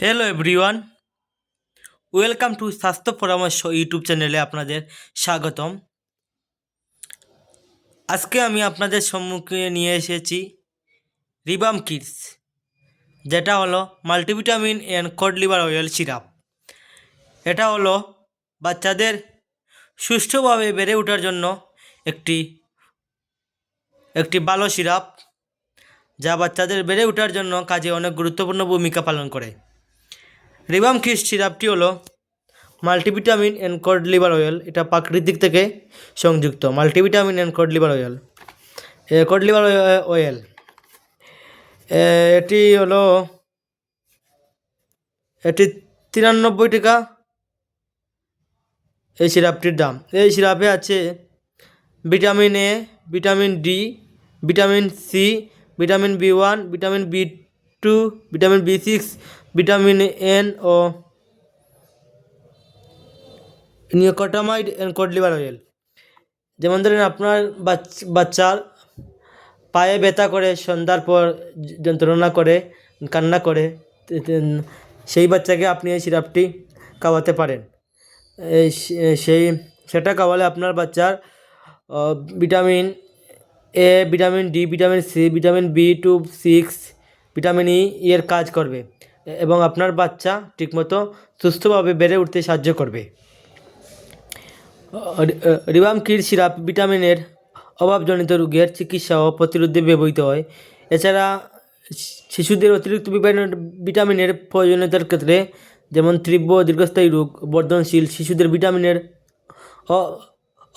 Hello everyone, welcome to স্বাস্থ্য পরামর্শ YouTube চ্যানেলে আপনাদের স্বাগতম। আজকে আমি আপনাদের সম্মুখে নিয়ে এসেছি রিবাম কিডস, যেটা হলো multivitamin and cod liver oil syrup. এটা হলো বাচ্চাদের সুষ্ঠুভাবে বেড়ে ওঠার জন্য একটি একটি ভালো সিরাপ, যা বাচ্চাদের বেড়ে ওঠার জন্য কাজে অনেক গুরুত্বপূর্ণ ভূমিকা পালন করে। রিবাম কিডস সিরাপটি হলো multivitamin and cod liver oil. এটা প্রাকৃতিক থেকে সংযুক্ত multivitamin and cod liver oil. Code liver oil এটি হলো এটি 93 টাকা এই সিরাপটির দাম। এই সিরাপে আছে vitamin A, vitamin D, vitamin C, vitamin B one, vitamin B two, vitamin বি6, ভিটামিন এন ও nicotinamide and cod liver oil. যেমন ধরেন আপনার বাচ্চার পায়ে ব্যথা করে, সন্ধ্যার পর যন্ত্রণা করে, কান্না করে, সেই বাচ্চাকে আপনি এই সিরাপটি খাওয়াতে পারেন। সেটা খাওয়ালে আপনার বাচ্চার vitamin A, vitamin D, vitamin C, vitamin বি2, 6, ভিটামিন ই এর কাজ করবে এবং আপনার বাচ্চা ঠিকমতো সুস্থভাবে বেড়ে উঠতে সাহায্য করবে। রিবাম কিড সিরাপ ভিটামিনের অভাবজনিত রোগের চিকিৎসা ও প্রতিরোধে ব্যবহৃত হয়। এছাড়া শিশুদের অতিরিক্ত ভিটামিনের প্রয়োজনীয়তার ক্ষেত্রে, যেমন তীব্র দীর্ঘস্থায়ী রোগ, বর্ধনশীল শিশুদের ভিটামিনের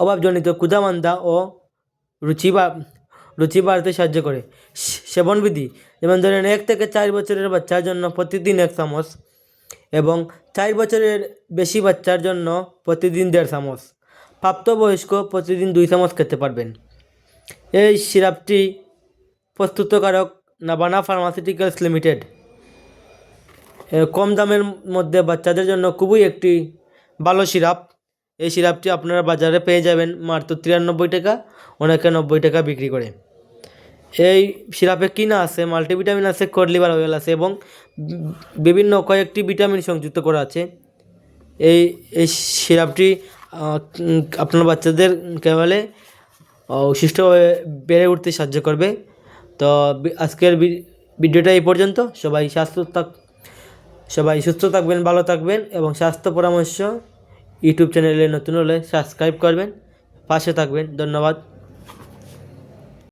অভাবজনিত ক্ষুধামান্দা ও রুচি বাড়তে সাহায্য করে। সেবনবিধি, যেমন ধরেন 1 থেকে 4 বছরের বাচ্চার জন্য প্রতিদিন 1 চামচ এবং 4 বছরের বেশি বাচ্চার জন্য প্রতিদিন 1.5 চামচ। প্রাপ্তবয়স্ক প্রতিদিন 2 চামচ খেতে পারবেন। এই সিরাপটি প্রস্তুতকারক নাভানা ফার্মাসিউটিক্যালস লিমিটেড। কম দামের মধ্যে বাচ্চাদের জন্য খুবই একটি ভালো সিরাপ। এই সিরাপটি আপনারা বাজারে পেয়ে যাবেন মাত্র 93 টাকা, অনেকে 90 টাকা বিক্রি করে। এই সিরাপে কী না আছে? মাল্টিভিটামিন আছে, কড লিভার অয়েল আছে এবং বিভিন্ন কয়েকটি ভিটামিন সংযুক্ত করা আছে। এই সিরাপটি আপনার বাচ্চাদের কেবলে সুষ্ঠুভাবে বেড়ে উঠতে সাহায্য করবে। তো আজকের ভিডিওটা এই পর্যন্ত। সবাই সুস্থ থাকবেন, ভালো থাকবেন এবং স্বাস্থ্য পরামর্শ ইউটিউব চ্যানেলে নতুন হলে সাবস্ক্রাইব করবেন, পাশে থাকবেন। ধন্যবাদ।